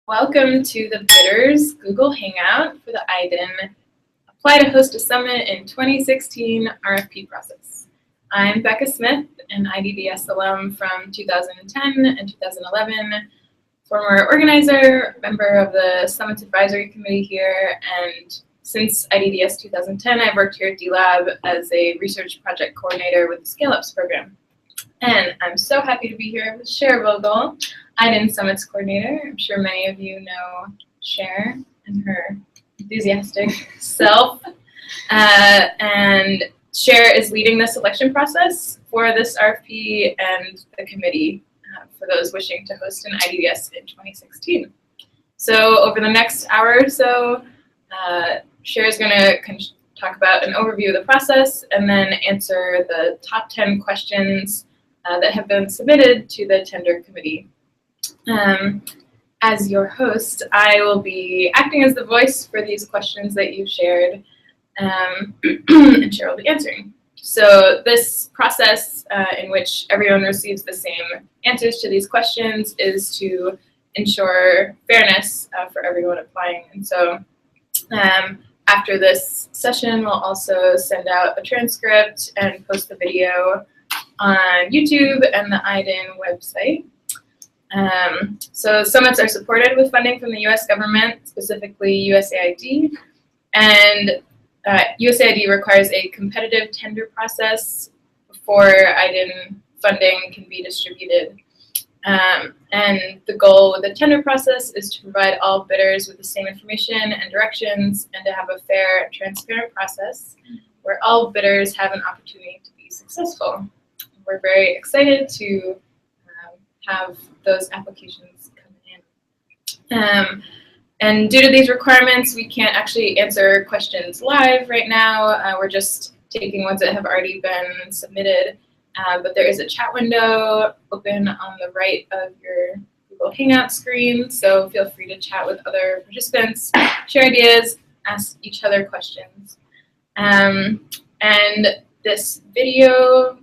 Welcome to the Bidders Google Hangout for the IDIN Apply to Host a Summit in 2016 RFP process. I'm Becca Smith, an IDDS alum from 2010 and 2011, former organizer, member of the Summit's Advisory Committee here, and since IDDS 2010, I've worked here at D-Lab as a research project coordinator with the Scale Ups program. And I'm so happy to be here with Sher Vogel, IDIN Summits Coordinator. I'm sure many of you know Sher and her enthusiastic self. And Sher is leading the selection process for this RFP and the committee for those wishing to host an IDDS in 2016. So over the next hour or so, Sher is going to talk about an overview of the process and then answer the top 10 questions that have been submitted to the tender committee. As your host, I will be acting as the voice for these questions that you shared, and Sher will be answering. So this process in which everyone receives the same answers to these questions is to ensure fairness for everyone applying. And so after this session, we'll also send out a transcript and post the video on YouTube and the IDIN website. So summits are supported with funding from the U.S. government, specifically USAID, and USAID requires a competitive tender process before IDIN funding can be distributed. And the goal with the tender process is to provide all bidders with the same information and directions and to have a fair and transparent process where all bidders have an opportunity to be successful. We're very excited to have those applications come in. And due to these requirements, we can't actually answer questions live right now. We're just taking ones that have already been submitted. But there is a chat window open on the right of your Google Hangout screen, so feel free to chat with other participants, share ideas, ask each other questions. And this video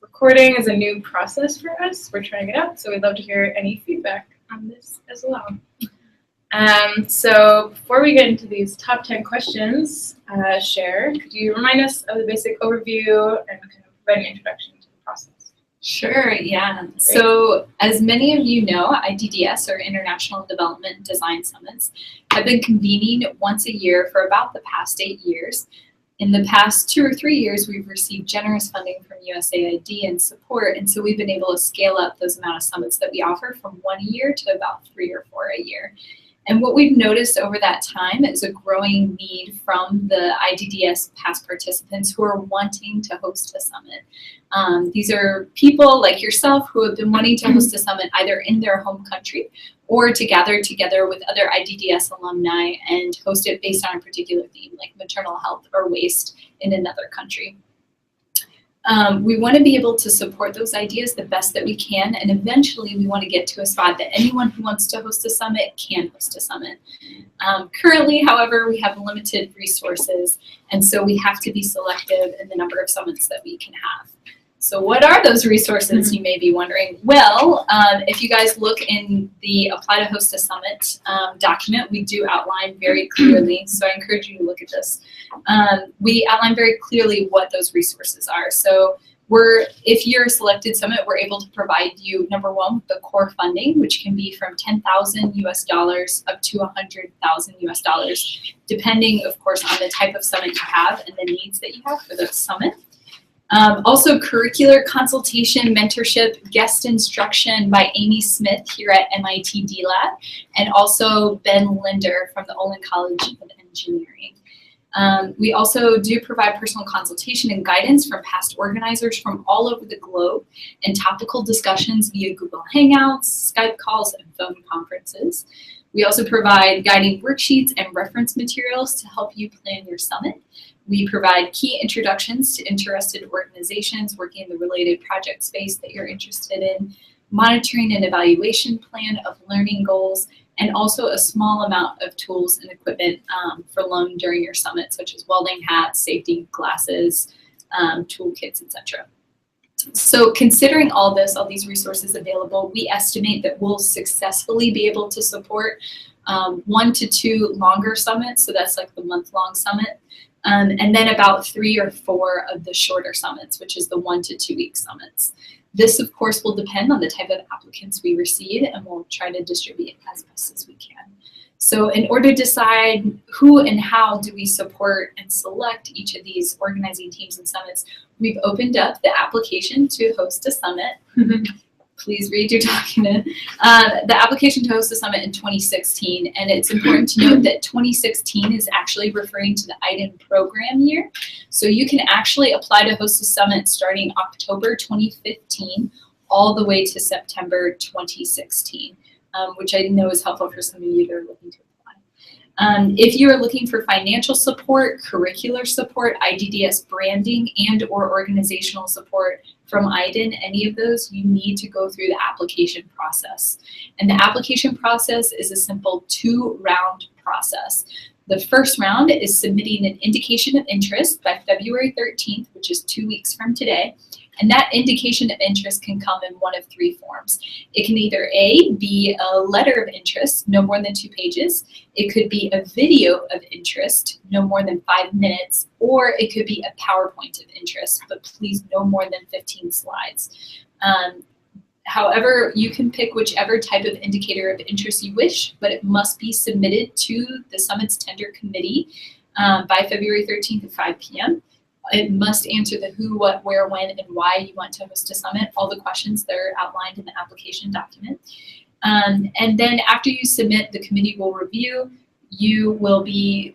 recording is a new process for us. We're trying it out, so we'd love to hear any feedback on this as well. So before we get into these top 10 questions, Sher, could you remind us of the basic overview and kind of provide an introduction to the process? Sure, yeah. Great. So as many of you know, IDDS, or International Development Design Summits, have been convening once a year for about the past 8 years. In the past 2 or 3 years, we've received generous funding from USAID and support, and so we've been able to scale up those amount of summits that we offer from 1 a year to about 3 or 4 a year. And what we've noticed over that time is a growing need from the IDDS past participants who are wanting to host a summit. These are people like yourself who have been wanting to host a summit either in their home country or to gather together with other IDDS alumni and host it based on a particular theme, like maternal health or waste in another country. We want to be able to support those ideas the best that we can, and eventually we want to get to a spot that anyone who wants to host a summit can host a summit. Currently, however, we have limited resources, and so we have to be selective in the number of summits that we can have. So what are those resources, you may be wondering? Well, if you guys look in the Apply to Host a Summit document, we do outline very clearly, so I encourage you to look at this. We outline very clearly what those resources are. So if you're a selected summit, we're able to provide you, number one, with the core funding, which can be from $10,000 US up to $100,000 US, depending, of course, on the type of summit you have and the needs that you have for the summit. Also curricular consultation, mentorship, guest instruction by Amy Smith here at MIT D-Lab, and also Ben Linder from the Olin College of Engineering. We also do provide personal consultation and guidance from past organizers from all over the globe and topical discussions via Google Hangouts, Skype calls, and phone conferences. We also provide guiding worksheets and reference materials to help you plan your summit. We provide key introductions to interested organizations working in the related project space that you're interested in, monitoring and evaluation plan of learning goals, and also a small amount of tools and equipment for loan during your summit, such as welding hats, safety glasses, toolkits, etc. So considering all this, all these resources available, we estimate that we'll successfully be able to support 1 to 2 longer summits, so that's like the month-long summit, and then about 3 or 4 of the shorter summits, which is the 1 to 2 week summits. This, of course, will depend on the type of applicants we receive, and we'll try to distribute as best as we can. So in order to decide who and how do we support and select each of these organizing teams and summits, we've opened up the application to host a summit. Please read your document. The application to host a summit in 2016, and it's important to note that 2016 is actually referring to the IDIN program year. So you can actually apply to host a summit starting October 2015 all the way to September 2016. Which I know is helpful for some of you that are looking to apply. If you are looking for financial support, curricular support, IDDS branding, and or organizational support from IDIN, any of those, you need to go through the application process. And the application process is a simple 2-round process. The first round is submitting an indication of interest by February 13th, which is 2 weeks from today. And that indication of interest can come in one of 3 forms. It can either A, be a letter of interest, no more than 2 pages. It could be a video of interest, no more than 5 minutes, or it could be a PowerPoint of interest, but please no more than 15 slides. However, you can pick whichever type of indicator of interest you wish, but it must be submitted to the Summit's Tender Committee by February 13th at 5 p.m. It must answer the who, what, where, when, and why you want to host a summit, all the questions that are outlined in the application document. And then after you submit, the committee will review.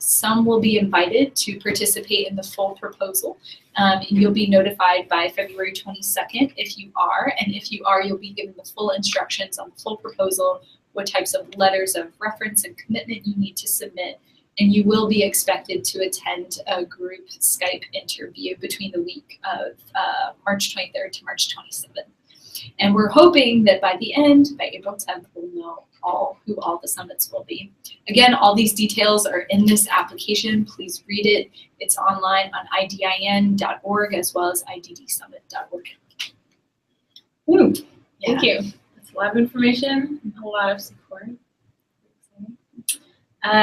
Some will be invited to participate in the full proposal. And you'll be notified by February 22nd if you are. And if you are, you'll be given the full instructions on the full proposal, what types of letters of reference and commitment you need to submit. And you will be expected to attend a group Skype interview between the week of March 23rd to March 27th. And we're hoping that by the end, by April 10th, we'll know who all the summits will be. Again, all these details are in this application. Please read it. It's online on IDIN.org as well as IDDSummit.org. Ooh, thank you. That's a lot of information, a lot of support.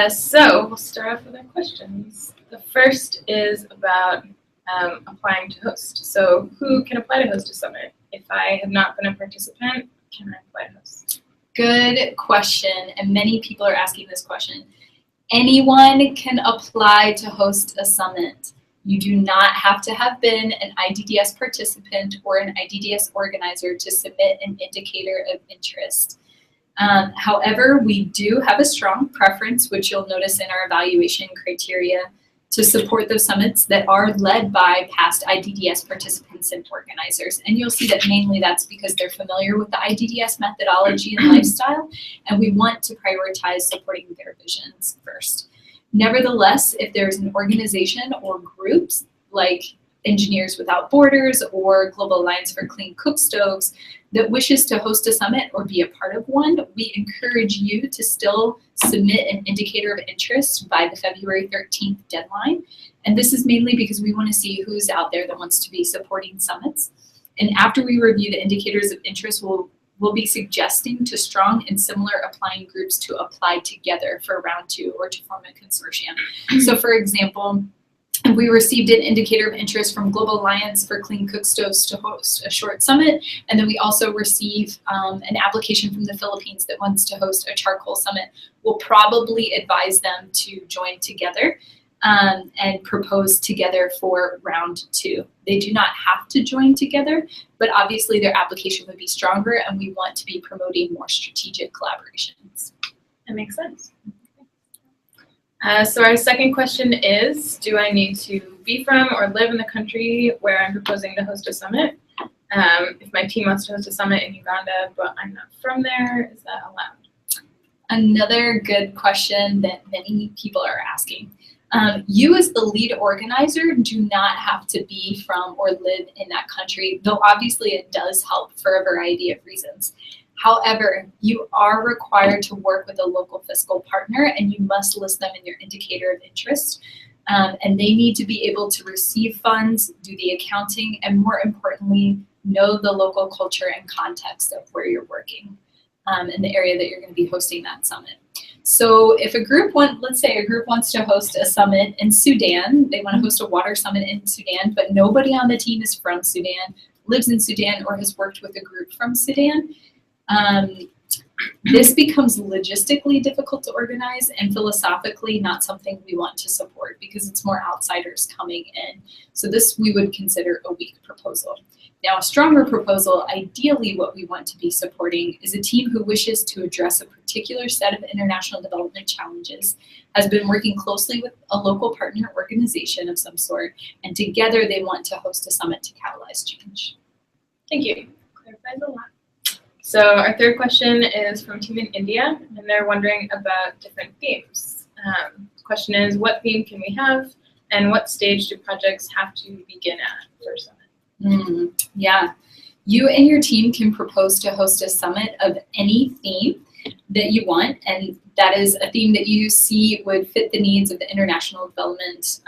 So we'll start off with our questions. The first is about applying to host. So who can apply to host a summit? If I have not been a participant, can I apply to host? Good question, and many people are asking this question. Anyone can apply to host a summit. You do not have to have been an IDDS participant or an IDDS organizer to submit an indicator of interest. However, we do have a strong preference, which you'll notice in our evaluation criteria, to support those summits that are led by past IDDS participants and organizers. And you'll see that mainly that's because they're familiar with the IDDS methodology and lifestyle, and we want to prioritize supporting their visions first. Nevertheless, if there's an organization or groups like Engineers Without Borders or Global Alliance for Clean Cook Stoves that wishes to host a summit or be a part of one, we encourage you to still submit an indicator of interest by the February 13th deadline. And this is mainly because we want to see who's out there that wants to be supporting summits. And after we review the indicators of interest, we'll be suggesting to strong and similar applying groups to apply together for round 2 or to form a consortium. So for example, we received an indicator of interest from Global Alliance for Clean Cook Stoves to host a short summit. And then we also receive an application from the Philippines that wants to host a charcoal summit. We'll probably advise them to join together and propose together for round 2. They do not have to join together, but obviously their application would be stronger, and we want to be promoting more strategic collaborations. That makes sense. So our second question is, do I need to be from or live in the country where I'm proposing to host a summit? If my team wants to host a summit in Uganda, but I'm not from there, is that allowed? Another good question that many people are asking. You as the lead organizer do not have to be from or live in that country, though obviously it does help for a variety of reasons. However, you are required to work with a local fiscal partner, and you must list them in your indicator of interest. And they need to be able to receive funds, do the accounting, and more importantly, know the local culture and context of where you're working in the area that you're going to be hosting that summit. So if a group let's say a group wants to host a summit in Sudan, they want to host a water summit in Sudan, but nobody on the team is from Sudan, lives in Sudan, or has worked with a group from Sudan, this becomes logistically difficult to organize and philosophically not something we want to support because it's more outsiders coming in. So this we would consider a weak proposal. Now, a stronger proposal, ideally what we want to be supporting is a team who wishes to address a particular set of international development challenges, has been working closely with a local partner organization of some sort, and together they want to host a summit to catalyze change. Thank you. Clarifies a lot. So our third question is from a team in India, and they're wondering about different themes. The question is, what theme can we have, and what stage do projects have to begin at for summit? Yeah, you and your team can propose to host a summit of any theme that you want, and that is a theme that you see would fit the needs of the international development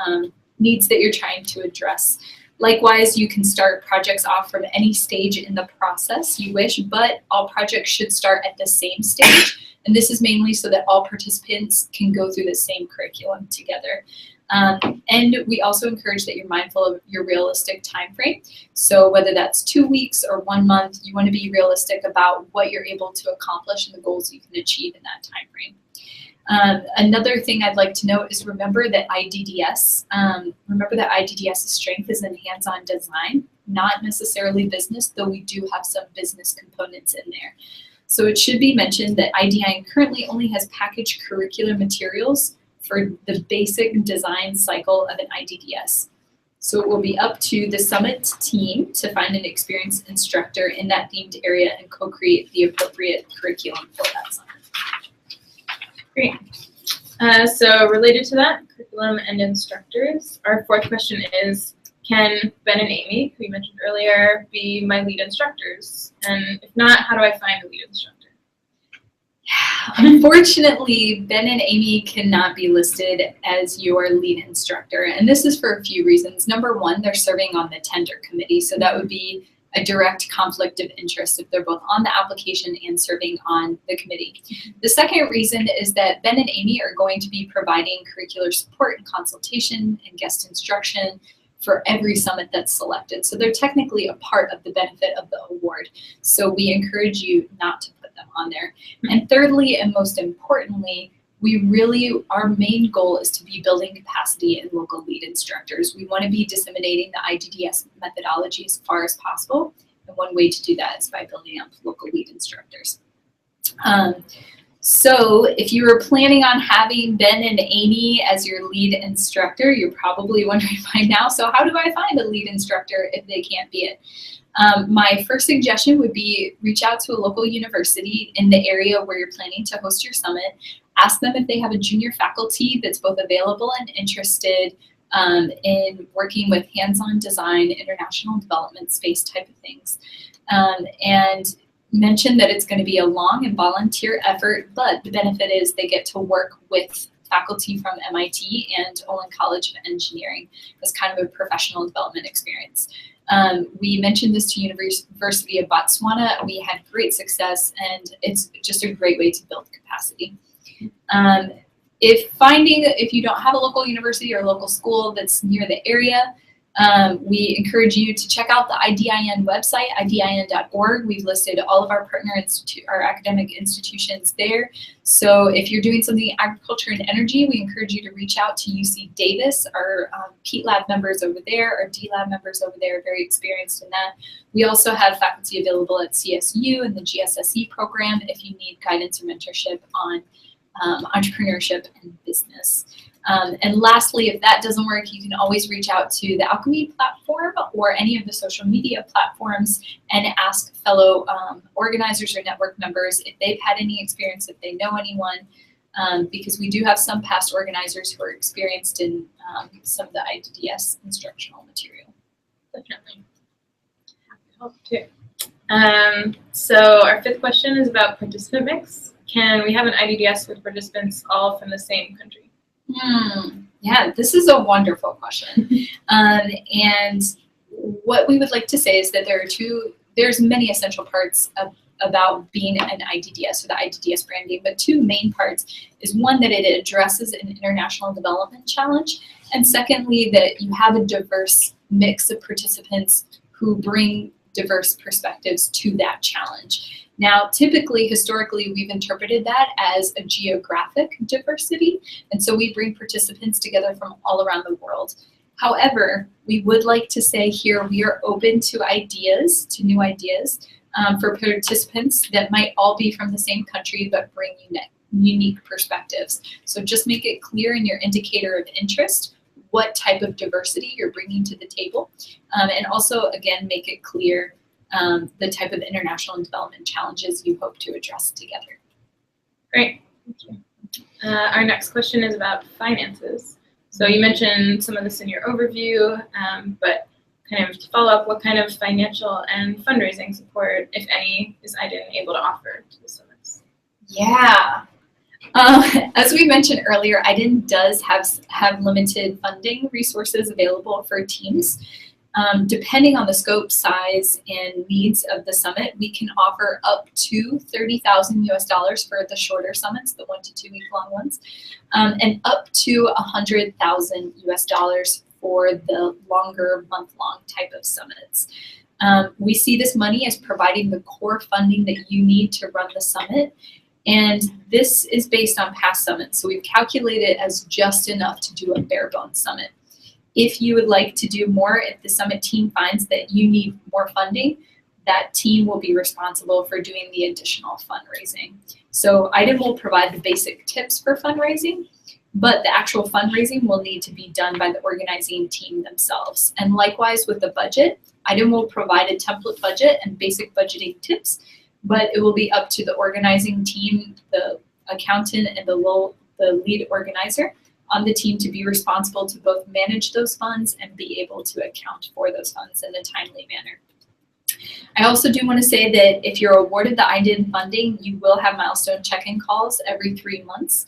needs that you're trying to address. Likewise, you can start projects off from any stage in the process you wish, but all projects should start at the same stage. And this is mainly so that all participants can go through the same curriculum together. And we also encourage that you're mindful of your realistic time frame. So whether that's 2 weeks or 1 month, you want to be realistic about what you're able to accomplish and the goals you can achieve in that time frame. Another thing I'd like to note is remember that IDDS's strength is in hands-on design, not necessarily business, though we do have some business components in there. So it should be mentioned that IDIN currently only has packaged curricular materials for the basic design cycle of an IDDS. So it will be up to the summit team to find an experienced instructor in that themed area and co-create the appropriate curriculum for that summit. Great. So related to that, curriculum and instructors, our fourth question is, can Ben and Amy, who you mentioned earlier, be my lead instructors? And if not, how do I find a lead instructor? Unfortunately, Ben and Amy cannot be listed as your lead instructor, and this is for a few reasons. Number one, they're serving on the tender committee, so that would be a direct conflict of interest if they're both on the application and serving on the committee. The second reason is that Ben and Amy are going to be providing curricular support and consultation and guest instruction for every summit that's selected. So they're technically a part of the benefit of the award. So we encourage you not to put them on there. And thirdly, and most importantly, our main goal is to be building capacity in local lead instructors. We want to be disseminating the IDDS methodology as far as possible. And one way to do that is by building up local lead instructors. So if you were planning on having Ben and Amy as your lead instructor, you're probably wondering by now, so how do I find a lead instructor if they can't be it? My first suggestion would be reach out to a local university in the area where you're planning to host your summit. Ask them if they have a junior faculty that's both available and interested in working with hands-on design, international development, space type of things. And mention that it's going to be a long and volunteer effort, but the benefit is they get to work with faculty from MIT and Olin College of Engineering as kind of a professional development experience. We mentioned this to University of Botswana. We had great success, and it's just a great way to build capacity. If you don't have a local university or local school that's near the area, we encourage you to check out the IDIN website, idin.org. We've listed all of our our academic institutions there. So if you're doing something in agriculture and energy, we encourage you to reach out to UC Davis. Our Pete Lab members over there, our D Lab members over there are very experienced in that. We also have faculty available at CSU and the GSSE program if you need guidance or mentorship on entrepreneurship and business. And lastly, if that doesn't work, you can always reach out to the Alchemy platform or any of the social media platforms and ask fellow organizers or network members if they've had any experience, if they know anyone, because we do have some past organizers who are experienced in some of the IDDS instructional material. Definitely. Happy to help too. So our fifth question is about participant mix. Can we have an IDDS with participants all from the same country? Yeah, this is a wonderful question. And what we would like to say is that there's many essential parts about being an IDDS or the IDDS branding, but two main parts is one, that it addresses an international development challenge, and secondly, that you have a diverse mix of participants who bring diverse perspectives to that challenge. Now, typically, historically, we've interpreted that as a geographic diversity, and so we bring participants together from all around the world. However, we would like to say here we are open to ideas, to new ideas, for participants that might all be from the same country but bring unique perspectives. So just make it clear in your indicator of interest what type of diversity you're bringing to the table, and also, again, make it clear the type of international development challenges you hope to address together. Great, thank you. Our next question is about finances. So you mentioned some of this in your overview, but kind of to follow up, what kind of financial and fundraising support, if any, is IDIN able to offer to the summits? Yeah. As we mentioned earlier, IDIN does have limited funding resources available for teams. Depending on the scope, size, and needs of the summit, we can offer up to $30,000 for the shorter summits, the 1 to 2 week long ones, and up to $100,000 for the longer month-long type of summits. We see this money as providing the core funding that you need to run the summit, and this is based on past summits. So we've calculated as just enough to do a bare bones summit. If you would like to do more, if the summit team finds that you need more funding, that team will be responsible for doing the additional fundraising. So IDIN will provide the basic tips for fundraising, but the actual fundraising will need to be done by the organizing team themselves. And likewise with the budget, IDIN will provide a template budget and basic budgeting tips, but it will be up to the organizing team, the accountant, and the lead organizer on the team to be responsible to both manage those funds and be able to account for those funds in a timely manner. I also do want to say that if you're awarded the IDIN funding, you will have milestone check-in calls every 3 months.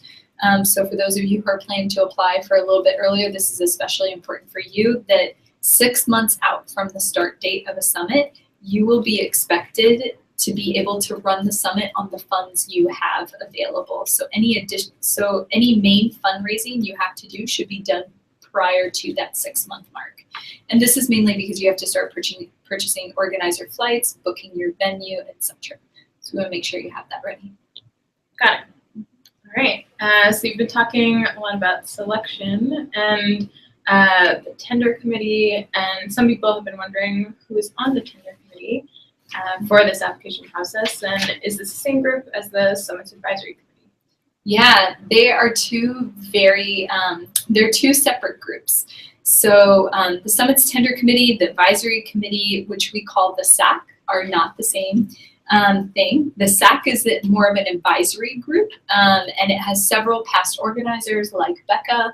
So for those of you who are planning to apply for a little bit earlier, this is especially important for you, that 6 months out from the start date of a summit, you will be expected to be able to run the summit on the funds you have available. So any main fundraising you have to do should be done prior to that 6-month mark. And this is mainly because you have to start purchasing organizer flights, booking your venue, etc. So we want to make sure you have that ready. Got it. All right. So you've been talking a lot about selection and the tender committee, and some people have been wondering who is on the tender committee for this application process, and is this the same group as the Summit's Advisory Committee? Yeah, they are two they're two separate groups. So the Summit's Tender Committee, the Advisory Committee, which we call the SAC, are not the same thing. The SAC is more of an advisory group, and it has several past organizers like Becca,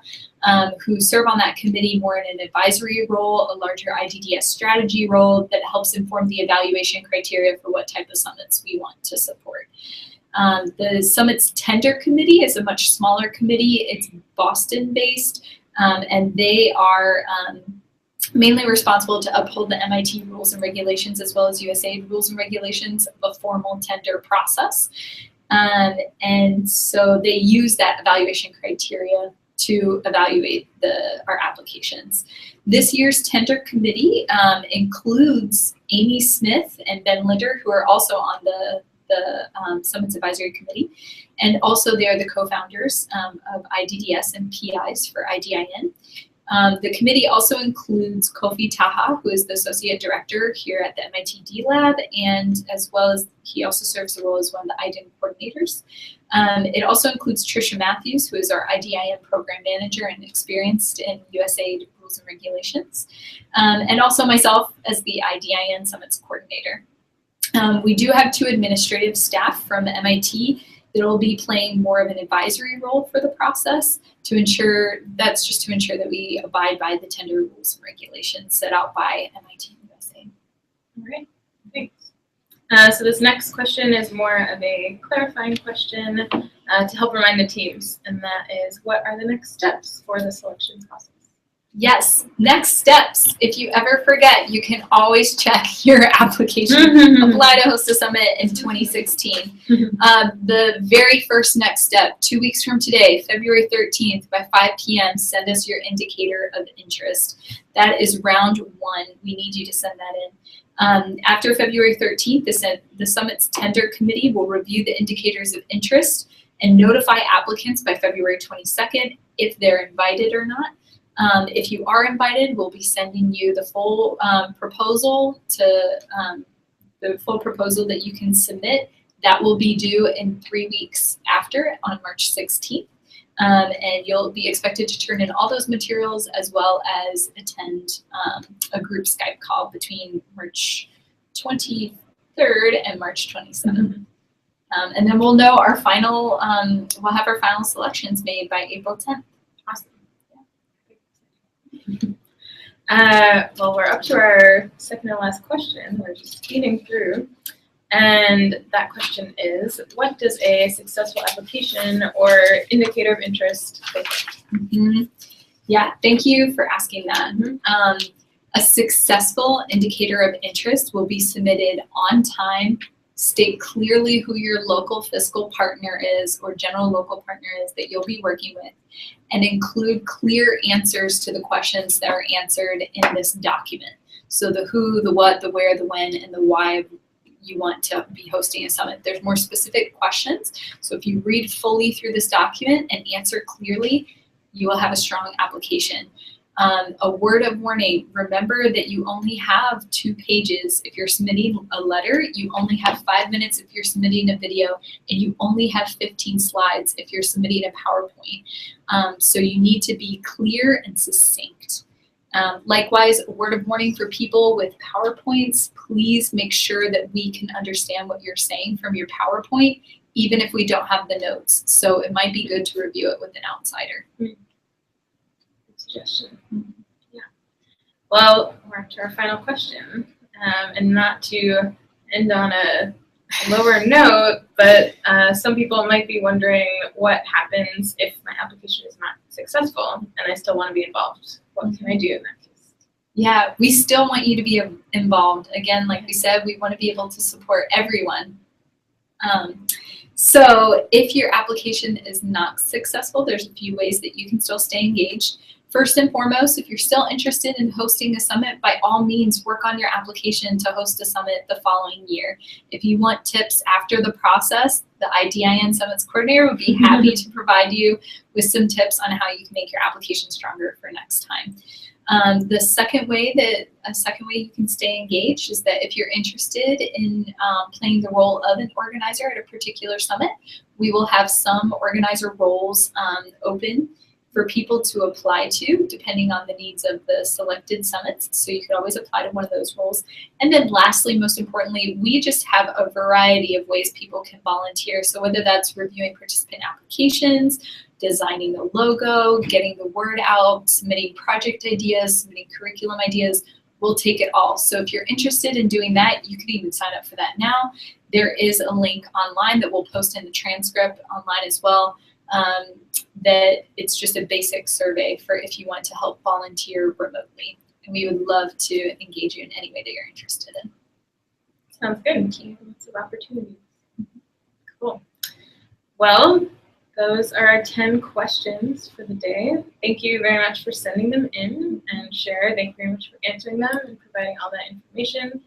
who serve on that committee more in an advisory role, a larger IDDS strategy role that helps inform the evaluation criteria for what type of summits we want to support. The Summit's Tender Committee is a much smaller committee. It's Boston-based, and they are mainly responsible to uphold the MIT rules and regulations as well as USAID rules and regulations of a formal tender process. And so they use that evaluation criteria to evaluate our applications. This year's tender committee includes Amy Smith and Ben Linder, who are also on the Summit's Advisory Committee, and also they are the co-founders of IDDS and PIs for IDIN. The committee also includes Kofi Taha, who is the Associate Director here at the MIT D Lab, and as well as he also serves the role as one of the IDIN coordinators. It also includes Trisha Matthews, who is our IDIN Program Manager and experienced in USAID rules and regulations, and also myself as the IDIN Summits Coordinator. We do have 2 administrative staff from MIT that will be playing more of an advisory role for the process to ensure that we abide by the tender rules and regulations set out by MIT USA. All right, thanks. So this next question is more of a clarifying question to help remind the teams, and that is, what are the next steps for the selection process? Yes, next steps. If you ever forget, you can always check your application. Apply to host a summit in 2016. The very first next step, 2 weeks from today, February 13th by 5 p.m., send us your indicator of interest. That is round 1. We need you to send that in. After February 13th, the summit's tender committee will review the indicators of interest and notify applicants by February 22nd if they're invited or not. If you are invited, we'll be sending you the full proposal that you can submit. That will be due in 3 weeks after, on March 16th. And you'll be expected to turn in all those materials as well as attend a group Skype call between March 23rd and March 27th. And then we'll know our final, we'll have our final selections made by April 10th. Awesome. Well, we're up to our second and last question. We're just speeding through. And that question is, what does a successful application or indicator of interest look like? Yeah, thank you for asking that. A successful indicator of interest will be submitted on time, state clearly who your local fiscal partner is or general local partner is that you'll be working with, and include clear answers to the questions that are answered in this document. So the who, the what, the where, the when, and the why you want to be hosting a summit. There's more specific questions. So if you read fully through this document and answer clearly, you will have a strong application. A word of warning, remember that you only have 2 pages if you're submitting a letter, you only have 5 minutes if you're submitting a video, and you only have 15 slides if you're submitting a PowerPoint. So you need to be clear and succinct. Likewise, a word of warning for people with PowerPoints, please make sure that we can understand what you're saying from your PowerPoint, even if we don't have the notes. So it might be good to review it with an outsider. Suggestion. Yeah. Well, we're up to our final question, and not to end on a lower note, but some people might be wondering what happens if my application is not successful and I still want to be involved. What can I do in that case? Yeah, we still want you to be involved. Again, like we said, we want to be able to support everyone. So if your application is not successful, there's a few ways that you can still stay engaged. First and foremost, if you're still interested in hosting a summit, by all means, work on your application to host a summit the following year. If you want tips after the process, the IDIN Summits Coordinator would be happy to provide you with some tips on how you can make your application stronger for next time. The second way you can stay engaged is that if you're interested in playing the role of an organizer at a particular summit, we will have some organizer roles open for people to apply to, depending on the needs of the selected summits. So you could always apply to one of those roles. And then lastly, most importantly, we just have a variety of ways people can volunteer. So whether that's reviewing participant applications, designing the logo, getting the word out, submitting project ideas, submitting curriculum ideas, we'll take it all. So if you're interested in doing that, you can even sign up for that now. There is a link online that we'll post in the transcript online as well. That it's just a basic survey for if you want to help volunteer remotely. And we would love to engage you in any way that you're interested in. Sounds good. Thank you. Lots of opportunities. Cool. Well, those are our 10 questions for the day. Thank you very much for sending them in, and Sher, thank you very much for answering them and providing all that information.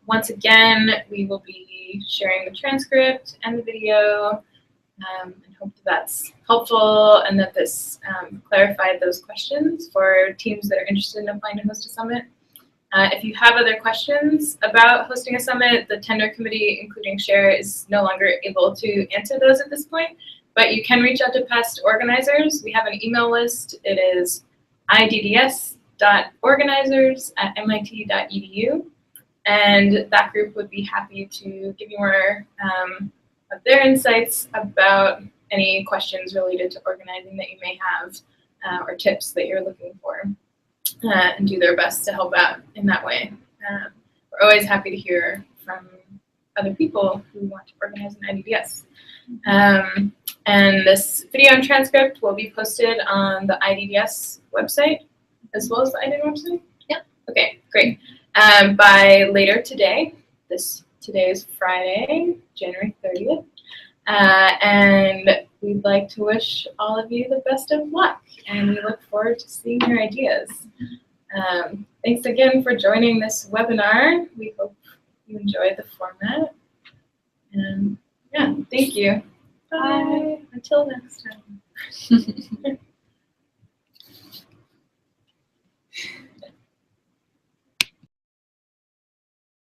Once again, we will be sharing the transcript and the video. And hope that's helpful and that this clarified those questions for teams that are interested in applying to host a summit. If you have other questions about hosting a summit, the tender committee, including Sher, is no longer able to answer those at this point, but you can reach out to past organizers. We have an email list. It is idds.organizers@mit.edu, and that group would be happy to give you more of their insights about any questions related to organizing that you may have, or tips that you're looking for, and do their best to help out in that way. We're always happy to hear from other people who want to organize an IDDS. And this video and transcript will be posted on the IDDS website as well as the IDIN website? Yep. Okay, great. By later today, today is Friday, January 30th, and we'd like to wish all of you the best of luck, and we look forward to seeing your ideas. Thanks again for joining this webinar. We hope you enjoyed the format. And yeah, thank you. Bye. Until next time.